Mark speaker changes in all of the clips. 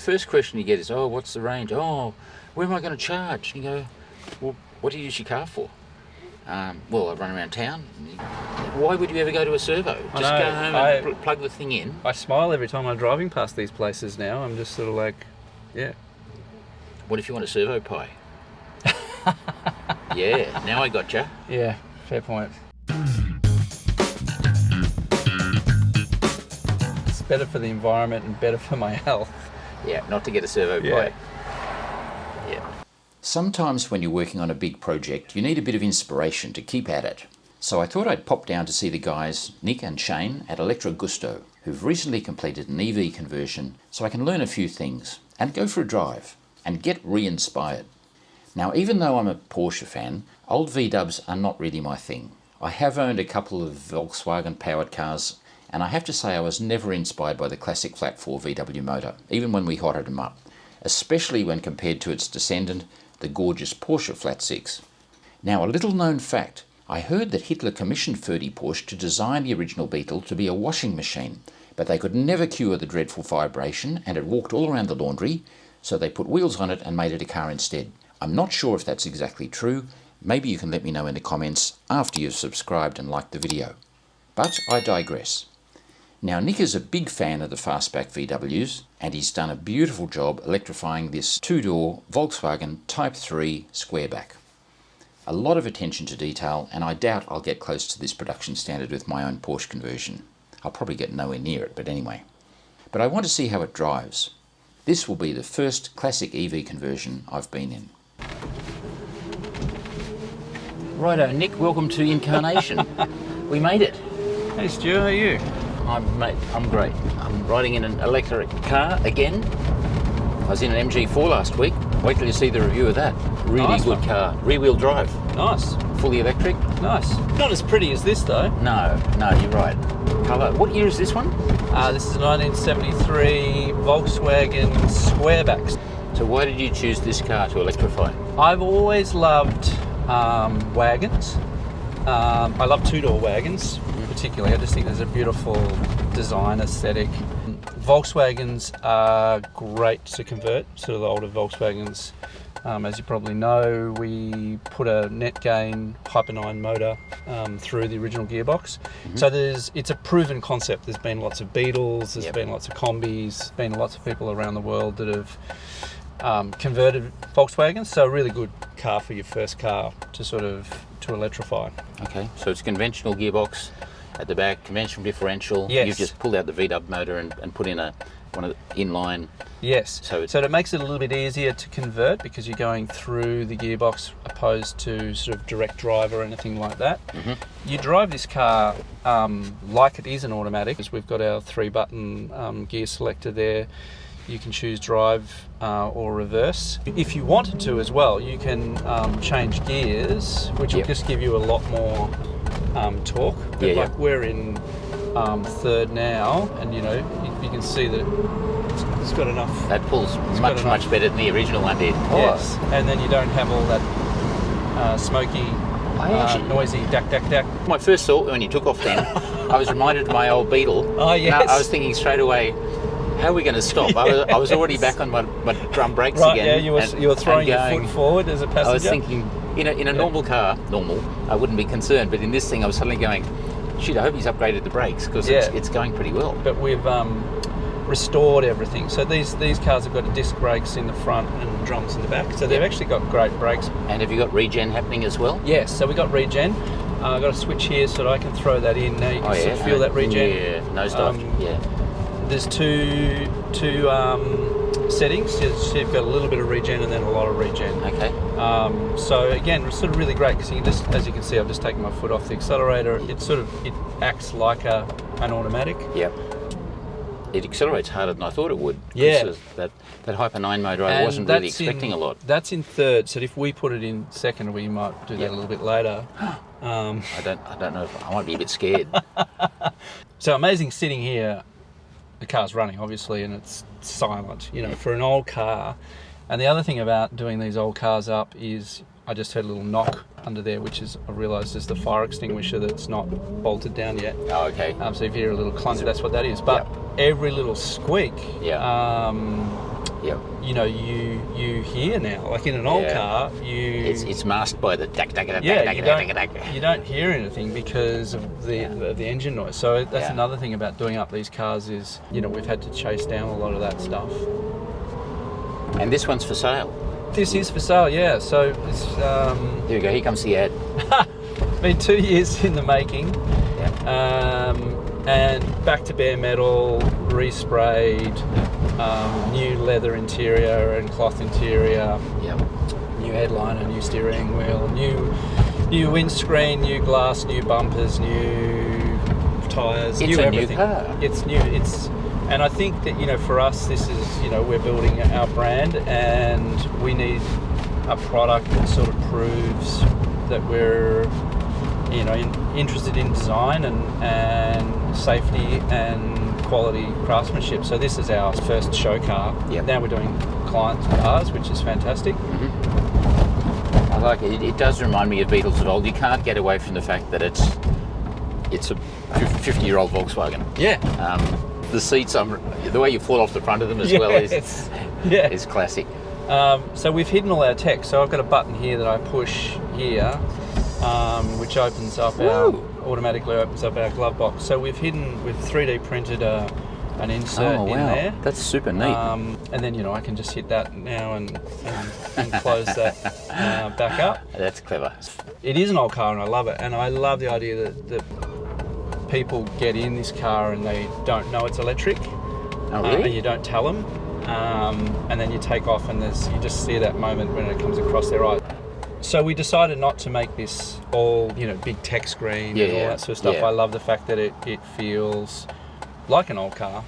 Speaker 1: First question you get is, oh, what's the range? Oh, where am I going to charge? You go, well, what do you use your car for? Well, I run around town. Why would you ever go to a servo? Just go home and plug the thing in.
Speaker 2: I smile every time I'm driving past these places now. I'm just sort of like, yeah.
Speaker 1: What if you want a servo pie? Yeah, now I gotcha.
Speaker 2: Yeah, fair point. It's better for the environment and better for my health.
Speaker 1: Yeah, not to get a servo pie. Yeah. Sometimes when you're working on a big project, you need a bit of inspiration to keep at it. So I thought I'd pop down to see the guys, Nick and Shane, at Electro Gusto, who've recently completed an EV conversion, so I can learn a few things, and go for a drive, and get re-inspired. Now, even though I'm a Porsche fan, old V-dubs are not really my thing. I have owned a couple of Volkswagen powered cars, and I have to say I was never inspired by the classic flat 4 VW motor, even when we hotted them up, especially when compared to its descendant, the gorgeous Porsche Flat 6. Now, a little known fact, I heard that Hitler commissioned Ferdi Porsche to design the original Beetle to be a washing machine, but they could never cure the dreadful vibration and it walked all around the laundry, so they put wheels on it and made it a car instead. I'm not sure if that's exactly true. Maybe you can let me know in the comments after you've subscribed and liked the video. But I digress. Now, Nick is a big fan of the fastback VWs, and he's done a beautiful job electrifying this two-door Volkswagen Type 3 Squareback. A lot of attention to detail, and I doubt I'll get close to this production standard with my own Porsche conversion. I'll probably get nowhere near it, but anyway. But I want to see how it drives. This will be the first classic EV conversion I've been in. Righto, Nick, welcome to Incarnation. We made it.
Speaker 2: Hey Stu, how are you?
Speaker 1: I'm great. I'm riding in an electric car again. I was in an MG4 last week. Wait till you see the review of that. Really nice good car. Rear-wheel drive.
Speaker 2: Nice.
Speaker 1: Fully electric.
Speaker 2: Nice. Not as pretty as this though.
Speaker 1: No, you're right. Colour. What year is this one?
Speaker 2: This is a 1973 Volkswagen Squareback.
Speaker 1: So why did you choose this car to electrify?
Speaker 2: I've always loved wagons. I love two-door wagons particularly. I just think there's a beautiful design aesthetic. Volkswagens are great to convert, sort of the older Volkswagens. As you probably know, we put a net gain Hyper 9 motor through the original gearbox. So it's a proven concept. There's been lots of Beetles, there's been lots of combis, been lots of people around the world that have converted Volkswagens. So a really good car for your first car to electrify. Okay, so it's conventional gearbox at the back, conventional differential.
Speaker 1: Yes.
Speaker 2: You've just pulled out the VW motor and put in one of the inline. Yes. So it makes it a little bit easier to convert because you're going through the gearbox opposed to sort of direct drive or anything like that. You drive this car like it is an automatic, because we've got our 3-button gear selector there. You can choose drive or reverse. If you wanted to as well, you can change gears, which will just give you a lot more torque. But like we're in third now, and you can see that it's got enough. That pulls much better than the original one did. Yes, and then you don't have all that smoky, noisy dack. My first thought when you took off then, I was reminded of my old Beetle. Oh yes. I was thinking straight away, how are we going to stop? I was already back on my drum brakes again. Yeah, you were throwing your foot forward as a passenger. I was thinking, in a normal car, I wouldn't be concerned, but in this thing I was suddenly going, shit, I hope he's upgraded the brakes, because it's going pretty well. But we've restored everything. So these cars have got disc brakes in the front and drums in the back, so they've actually got great brakes. And have you got regen happening as well? Yes, so we got regen. I've got a switch here so that I can throw that in. Now you can sort of feel that regen. Yeah, nosedive. There's two settings. So you've got a little bit of regen and then a lot of regen. Okay. So again, it's sort of really great because you can just, as you can see, I've just taken my foot off the accelerator. It acts like an automatic. Yep. It accelerates harder than I thought it would. Yeah. That Hyper 9 motor, I wasn't really expecting a lot. That's in third. So if we put it in second, we might do that a little bit later. I don't know if I might be a bit scared. So amazing sitting here. The car's running, obviously, and it's silent, for an old car. And the other thing about doing these old cars up is I just heard a little knock under there, which is, I realised, is the fire extinguisher that's not bolted down yet. Oh, okay. So if you hear a little clunk, that's what that is. But every little squeak
Speaker 1: Yep.
Speaker 2: you know, you hear now. Like in an old car,
Speaker 1: it's masked by the
Speaker 2: you don't hear anything because of the engine noise. So that's another thing about doing up these cars is, you know, we've had to chase down a lot of that stuff.
Speaker 1: And this one's for sale.
Speaker 2: This is for sale, yeah. So it's
Speaker 1: here we go. Here comes the ad.
Speaker 2: been 2 years in the making. And back to bare metal, resprayed, new leather interior and cloth interior, new headliner, new steering wheel, new windscreen, new glass, new bumpers, new tyres, new everything.
Speaker 1: New car.
Speaker 2: It's new. And I think that, you know, for us, this is, you know, we're building our brand, and we need a product that sort of proves that we're, you know, interested in design and safety and quality craftsmanship. So this is our first show car. Now we're doing client cars, which is fantastic.
Speaker 1: I like it. It does remind me of Beetles of old. You can't get away from the fact that it's a 50-year-old Volkswagen. The seats, the way you fall off the front of them as well is classic.
Speaker 2: So we've hidden all our tech. So I've got a button here that I push here, which automatically opens up our glove box. So we've 3D printed an insert in there.
Speaker 1: That's super neat.
Speaker 2: And then, you know, I can just hit that now and close that back up.
Speaker 1: That's clever.
Speaker 2: It is an old car and I love it. And I love the idea that people get in this car and they don't know it's electric.
Speaker 1: Oh, really?
Speaker 2: And you don't tell them. And then you take off and you just see that moment when it comes across their eyes. So we decided not to make this all, you know, big tech screen and all that sort of stuff. I love the fact that it feels like an old car.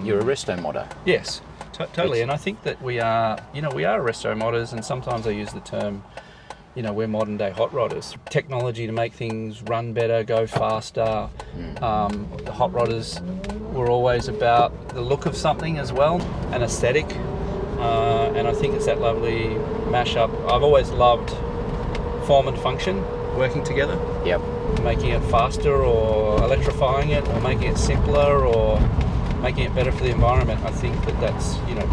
Speaker 1: You're a resto modder.
Speaker 2: Yes, totally. And I think that we are resto modders, and sometimes I use the term, you know, we're modern day hot rodders. Technology to make things run better, go faster. The hot rodders were always about the look of something as well, an aesthetic. And I think it's that lovely mashup. I've always loved form and function working together. Making it faster or electrifying it or making it simpler or making it better for the environment. I think that's, you know,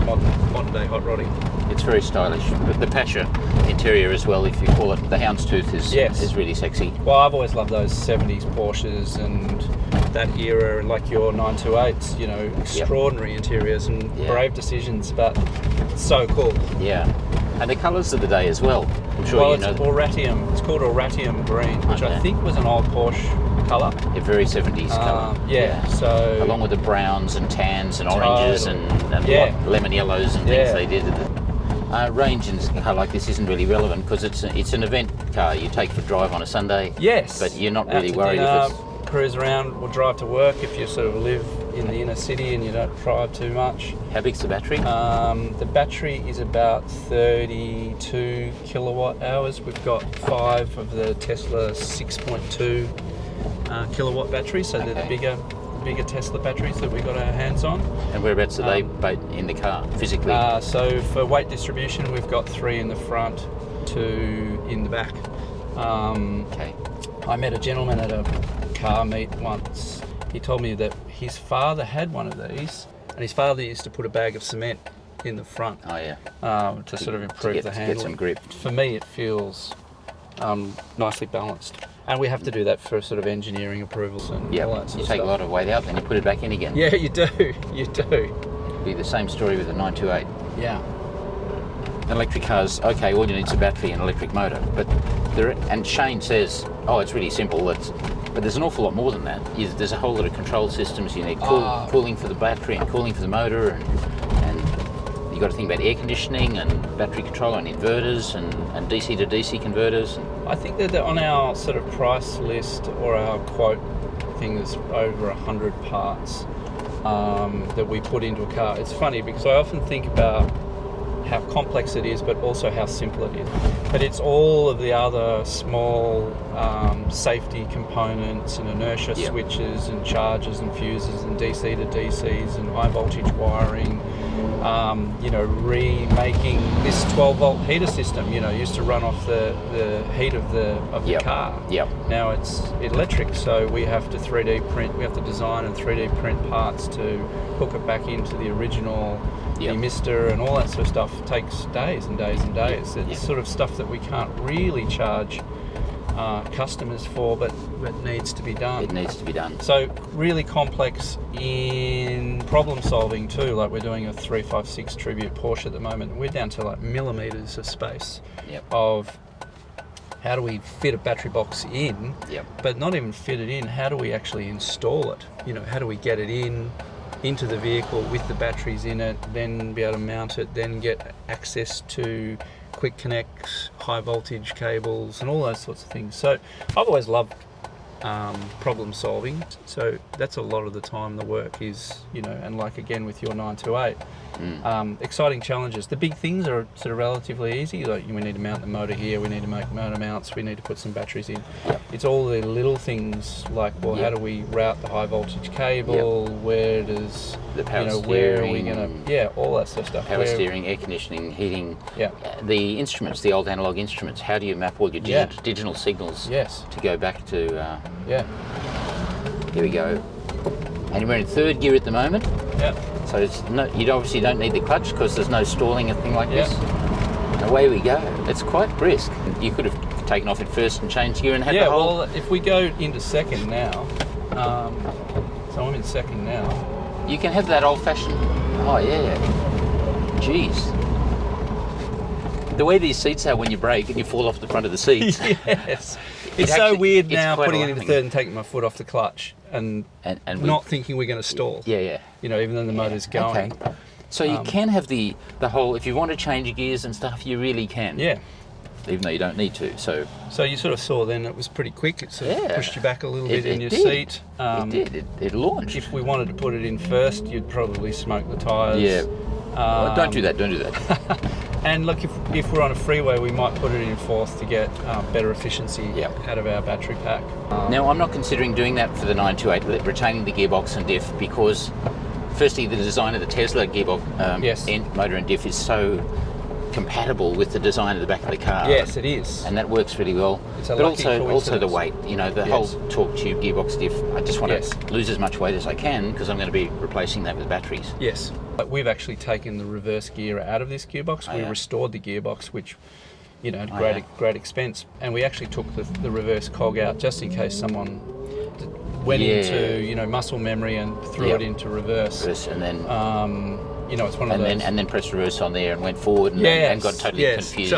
Speaker 2: modern day hot rodding.
Speaker 1: It's very stylish. The Pasha interior as well, if you call it, the houndstooth is really sexy.
Speaker 2: Well, I've always loved those 70s Porsches and that era, and like your 928s, you know, extraordinary interiors and brave decisions, but so cool.
Speaker 1: And the colours of the day as well. I'm sure you know.
Speaker 2: It's Auratium. It's called Auratium green, which I think was an old Porsche colour.
Speaker 1: A very 70s colour.
Speaker 2: So
Speaker 1: along with the browns and tans and oranges and lemon yellows and things they did. Range in a car like this isn't really relevant because it's an event car you take for a drive on a Sunday. But you're not really worried if it's...
Speaker 2: Cruise around or drive to work if you sort of live in the inner city and you don't drive too much.
Speaker 1: How big's the battery?
Speaker 2: The battery is about 32 kilowatt hours. We've got 5 of the Tesla 6.2 kilowatt batteries, so they're the bigger Tesla batteries that we got our hands on.
Speaker 1: And whereabouts are they in the car physically?
Speaker 2: So for weight distribution, we've got 3 in the front, 2 in the back. I met a gentleman at a car meet once. He told me that his father had one of these, and his father used to put a bag of cement in the front. To sort of improve the handling.
Speaker 1: Get some grip.
Speaker 2: For me, it feels nicely balanced, and we have to do that for sort of engineering approvals and all that sort of stuff.
Speaker 1: You take a lot of weight out, then you put it back in again.
Speaker 2: Yeah, you do.
Speaker 1: It'd be the same story with the 928. Electric cars, okay, all you need is a battery and electric motor, and Shane says, it's really simple. But there's an awful lot more than that. There's a whole lot of control systems. You need cooling for the battery and cooling for the motor, and you've got to think about air conditioning and battery control and inverters and DC to DC converters.
Speaker 2: I think that on our sort of price list or our quote thing, there's over 100 parts that we put into a car. It's funny because I often think about how complex it is, but also how simple it is. But it's all of the other small safety components and inertia switches and chargers and fuses and DC to DCs and high voltage wiring. Remaking this 12-volt heater system. Used to run off the heat of the car. Now it's electric, so we have to 3D print. We have to design and 3D print parts to hook it back into the original demister and all that sort of stuff takes days and days and days. It's sort of stuff that we can't really charge customers for, but needs to be done.
Speaker 1: It needs to be done.
Speaker 2: So really complex in problem solving too. Like we're doing a 356 tribute Porsche at the moment. We're down to like millimeters of space of how do we fit a battery box in, but not even fit it in, how do we actually install it? You know, how do we get it into the vehicle with the batteries in it, then be able to mount it, then get access to quick connects, high voltage cables and all those sorts of things. So I've always loved problem solving, so that's a lot of the time the work is, you know, and like again with your 928, exciting challenges. The big things are sort of relatively easy, like we need to mount the motor here, we need to make motor mounts, we need to put some batteries in. It's all the little things like, well, how do we route the high voltage cable, where does
Speaker 1: the power steering,
Speaker 2: where are we going to, all that sort of stuff.
Speaker 1: Power steering, air conditioning, heating, the instruments, the old analog instruments, how do you map all your digital signals to go back to here we go. And we're in third gear at the moment. So it's you obviously don't need the clutch because there's no stalling, a thing like this. And away we go. It's quite brisk. You could have taken off at first and changed gear and had the whole...
Speaker 2: well, if we go into second now, so I'm in second now.
Speaker 1: You can have that old-fashioned... Oh, yeah. Jeez. The way these seats are when you brake and you fall off the front of the seats.
Speaker 2: Yes. It's so weird now putting it into third and taking my foot off the clutch and not thinking we're going to stall.
Speaker 1: You
Speaker 2: know, even though the motor's going.
Speaker 1: Okay. So you can have the whole, if you want to change gears and stuff, you really can. Even though you don't need to. So
Speaker 2: you sort of saw then it was pretty quick. It sort of pushed you back a little bit in your seat.
Speaker 1: It did. It launched.
Speaker 2: If we wanted to put it in first, you'd probably smoke the tyres.
Speaker 1: Don't do that.
Speaker 2: And look, if we're on a freeway, we might put it in fourth to get better efficiency out of our battery pack.
Speaker 1: Now, I'm not considering doing that for the 928, retaining the gearbox and diff, because firstly, the design of the Tesla gearbox, motor and diff is so compatible with the design of the back of the car.
Speaker 2: Yes, it is.
Speaker 1: And that works really well.
Speaker 2: But
Speaker 1: also the weight, you know, the whole torque tube gearbox diff, I just want to lose as much weight as I can because I'm going to be replacing that with batteries.
Speaker 2: Yes. But we've actually taken the reverse gear out of this gearbox. We restored the gearbox, which, you know, great expense. And we actually took the reverse cog out just in case someone went into, you know, muscle memory and threw it into reverse. And then... you know, it's one of those.
Speaker 1: And then pressed reverse on there and went forward and got totally confused.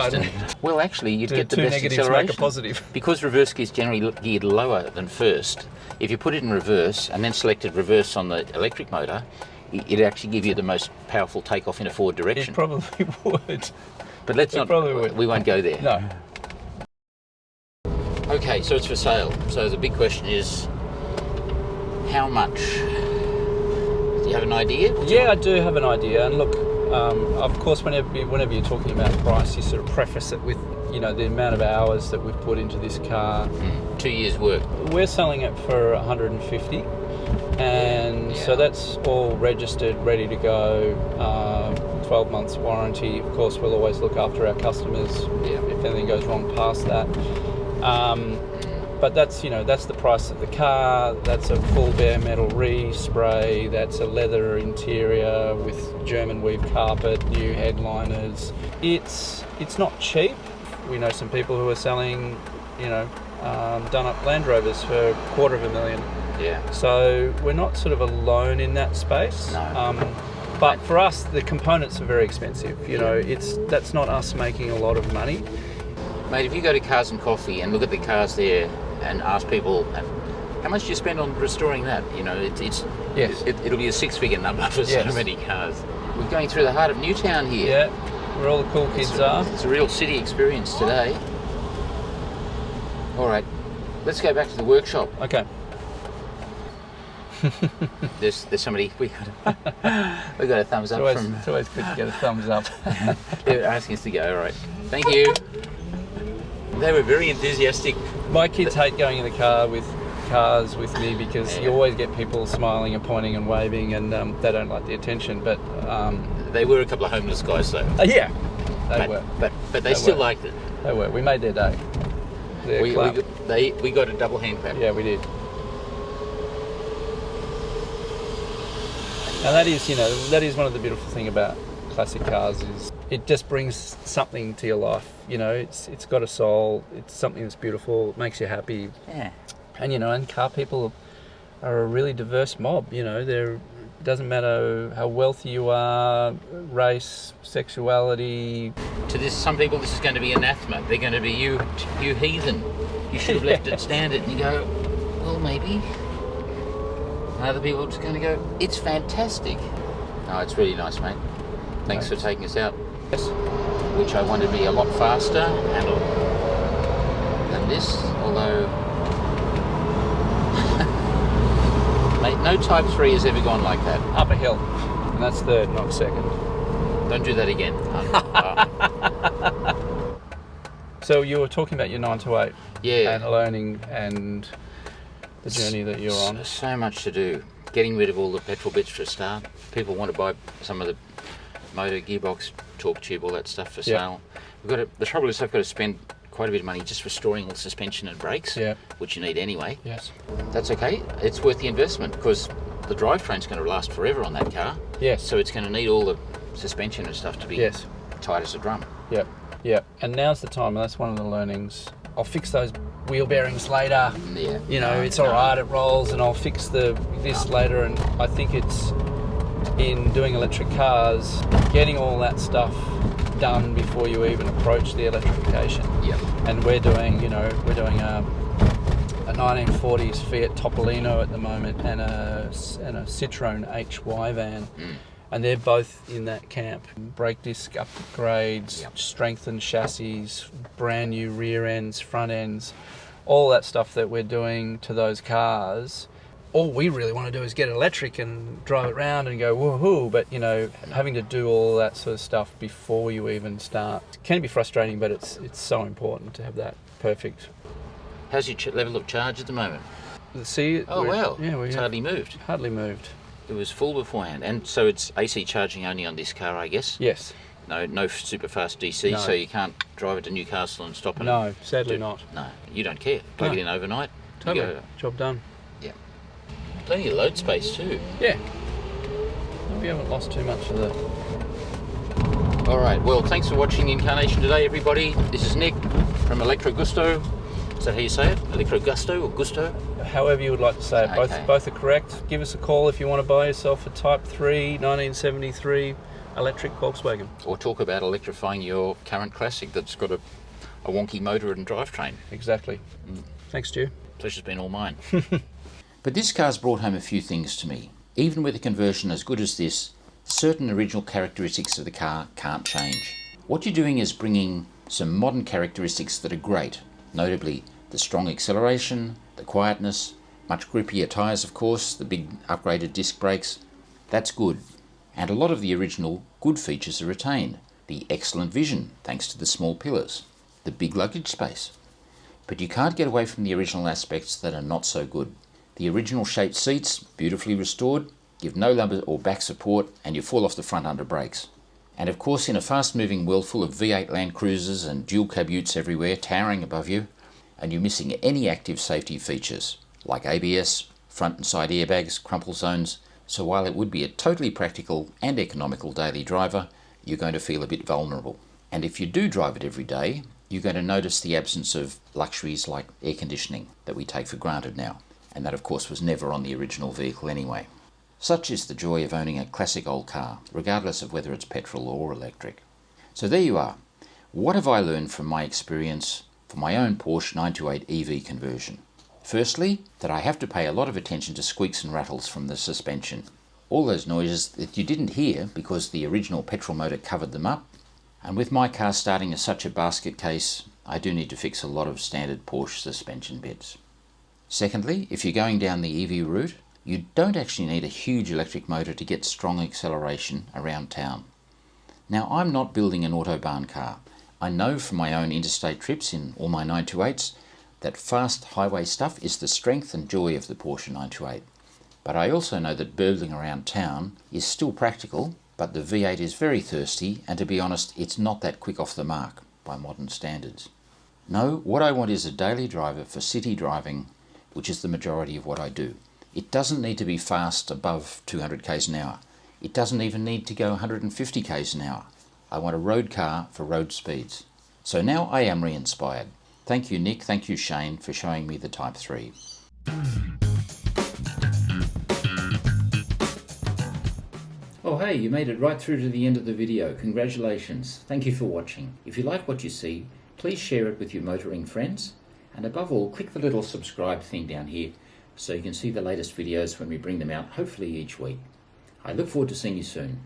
Speaker 1: Well, actually, you'd get the best acceleration.
Speaker 2: Make a positive.
Speaker 1: Because reverse gear is generally geared lower than first, if you put it in reverse and then selected reverse on the electric motor, it'd actually give you the most powerful takeoff in a forward direction.
Speaker 2: It probably would.
Speaker 1: But we won't go there.
Speaker 2: No.
Speaker 1: Okay, so it's for sale. So the big question is, how much? Do you have an idea?
Speaker 2: I do have an idea. And look, of course, whenever you're talking about price, you sort of preface it with, you know, the amount of hours that we've put into this car.
Speaker 1: 2 years' work.
Speaker 2: We're selling it for 150, and so that's all registered, ready to go. 12 months warranty. Of course, we'll always look after our customers if anything goes wrong past that. But that's, you know, that's the price of the car. That's a full bare metal respray. That's a leather interior with German weave carpet, new headliners. It's not cheap. We know some people who are selling, you know, done up Land Rovers for $250,000. So we're not sort of alone in that space.
Speaker 1: No.
Speaker 2: But for us, the components are very expensive. You know, that's not us making a lot of money.
Speaker 1: Mate, if you go to Cars and Coffee and look at the cars there and ask people, how much do you spend on restoring that? You know, it'll be a six-figure number for so many cars. We're going through the heart of Newtown here.
Speaker 2: Yeah, where all the cool kids are.
Speaker 1: It's a real city experience today. All right, let's go back to the workshop.
Speaker 2: Okay.
Speaker 1: There's somebody. We got a thumbs up from.
Speaker 2: It's always good to get a thumbs up.
Speaker 1: They're asking us to go. All right, thank you. They were very enthusiastic.
Speaker 2: My kids hate going in the car with cars with me because you always get people smiling and pointing and waving, and they don't like the attention. But
Speaker 1: they were a couple of homeless guys, though.
Speaker 2: Yeah, they were.
Speaker 1: But they still liked it.
Speaker 2: They were. We made their day.
Speaker 1: We got a double hand clap.
Speaker 2: Yeah, we did. And that is, you know, that is one of the beautiful things classic cars is it just brings something to your life. You know, it's got a soul. It's something that's beautiful. It makes you happy.
Speaker 1: Yeah.
Speaker 2: And you know, and car people are a really diverse mob. You know, it doesn't matter how wealthy you are, race, sexuality.
Speaker 1: To some people, this is going to be anathema. They're going to be, you heathen. You should have left it standard. And you go, well, maybe. And other people are just going to go, it's fantastic. Oh, it's really nice, mate. Thanks for taking us out.
Speaker 2: Yes.
Speaker 1: Which I wanted to be a lot faster than this, although... Mate, no Type 3 has ever gone like that.
Speaker 2: Up a hill. And that's third, not second.
Speaker 1: Don't do that again.
Speaker 2: So you were talking about your 9 to 8.
Speaker 1: Yeah.
Speaker 2: And learning and the journey that you're on.
Speaker 1: So much to do. Getting rid of all the petrol bits for a start. People want to buy some of the motor, gearbox, torque tube, all that stuff for sale. The trouble is I've got to spend quite a bit of money just restoring all the suspension and brakes, which you need anyway.
Speaker 2: Yes.
Speaker 1: That's okay. It's worth the investment because the drivetrain's going to last forever on that car.
Speaker 2: Yes.
Speaker 1: So it's going to need all the suspension and stuff to be tight as a drum.
Speaker 2: Yep. Yep. And now's the time, and that's one of the learnings. I'll fix those wheel bearings later.
Speaker 1: Yeah.
Speaker 2: You know, it's all right, it rolls, and I'll fix this later. And I think it's in doing electric cars, getting all that stuff done before you even approach the electrification.
Speaker 1: Yep.
Speaker 2: And we're doing a 1940s Fiat Topolino at the moment and a Citroen HY van. And they're both in that camp. Brake disc upgrades, strengthened chassis, brand new rear ends, front ends, all that stuff that we're doing to those cars. All we really want to do is get electric and drive it around and go woohoo. But you know, having to do all that sort of stuff before you even start can be frustrating. But it's so important to have that perfect.
Speaker 1: How's your level of charge at the moment?
Speaker 2: See?
Speaker 1: Oh well, it's hardly moved.
Speaker 2: Hardly moved.
Speaker 1: It was full beforehand, and so it's AC charging only on this car, I guess.
Speaker 2: Yes.
Speaker 1: No super fast DC, so you can't drive it to Newcastle and stop it.
Speaker 2: No, sadly not.
Speaker 1: No, you don't care. Plug it in overnight.
Speaker 2: Totally. Job done.
Speaker 1: Yeah. Plenty of load space too.
Speaker 2: Yeah. We haven't lost too much of the...
Speaker 1: All right. Well, thanks for watching Incarnation today, everybody. This is Nick from Electro Gusto. Is that how you say it? Electro Gusto or Gusto?
Speaker 2: However you would like to say it.
Speaker 1: Okay.
Speaker 2: Both are correct. Give us a call if you want to buy yourself a Type 3 1973 electric Volkswagen.
Speaker 1: Or talk about electrifying your current classic that's got a wonky motor and drivetrain.
Speaker 2: Exactly. Thanks, Stu.
Speaker 1: Pleasure's been all mine. But this car's brought home a few things to me. Even with a conversion as good as this, certain original characteristics of the car can't change. What you're doing is bringing some modern characteristics that are great, notably the strong acceleration, the quietness, much grippier tyres of course, the big upgraded disc brakes. That's good. And a lot of the original good features are retained. The excellent vision, thanks to the small pillars, the big luggage space. But you can't get away from the original aspects that are not so good. The original shaped seats, beautifully restored, give no lumbar or back support, and you fall off the front under brakes. And of course, in a fast-moving world full of V8 Land Cruisers and dual cab utes everywhere towering above you, and you're missing any active safety features, like ABS, front and side airbags, crumple zones, so while it would be a totally practical and economical daily driver, you're going to feel a bit vulnerable. And if you do drive it every day, you're going to notice the absence of luxuries like air conditioning that we take for granted now. And that of course was never on the original vehicle anyway. Such is the joy of owning a classic old car, regardless of whether it's petrol or electric. So there you are. What have I learned from my experience for my own Porsche 928 EV conversion? Firstly, that I have to pay a lot of attention to squeaks and rattles from the suspension. All those noises that you didn't hear because the original petrol motor covered them up. And with my car starting as such a basket case, I do need to fix a lot of standard Porsche suspension bits. Secondly, if you're going down the EV route, you don't actually need a huge electric motor to get strong acceleration around town. Now, I'm not building an autobahn car. I know from my own interstate trips in all my 928s that fast highway stuff is the strength and joy of the Porsche 928. But I also know that building around town is still practical, but the V8 is very thirsty, and to be honest, it's not that quick off the mark by modern standards. No, what I want is a daily driver for city driving, which is the majority of what I do. It doesn't need to be fast above 200 k's an hour. It doesn't even need to go 150 k's an hour. I want a road car for road speeds. So now I am re-inspired. Thank you, Nick. Thank you, Shane, for showing me the Type 3. Oh hey, you made it right through to the end of the video. Congratulations. Thank you for watching. If you like what you see, please share it with your motoring friends. And above all, click the little subscribe thing down here so you can see the latest videos when we bring them out, hopefully each week. I look forward to seeing you soon.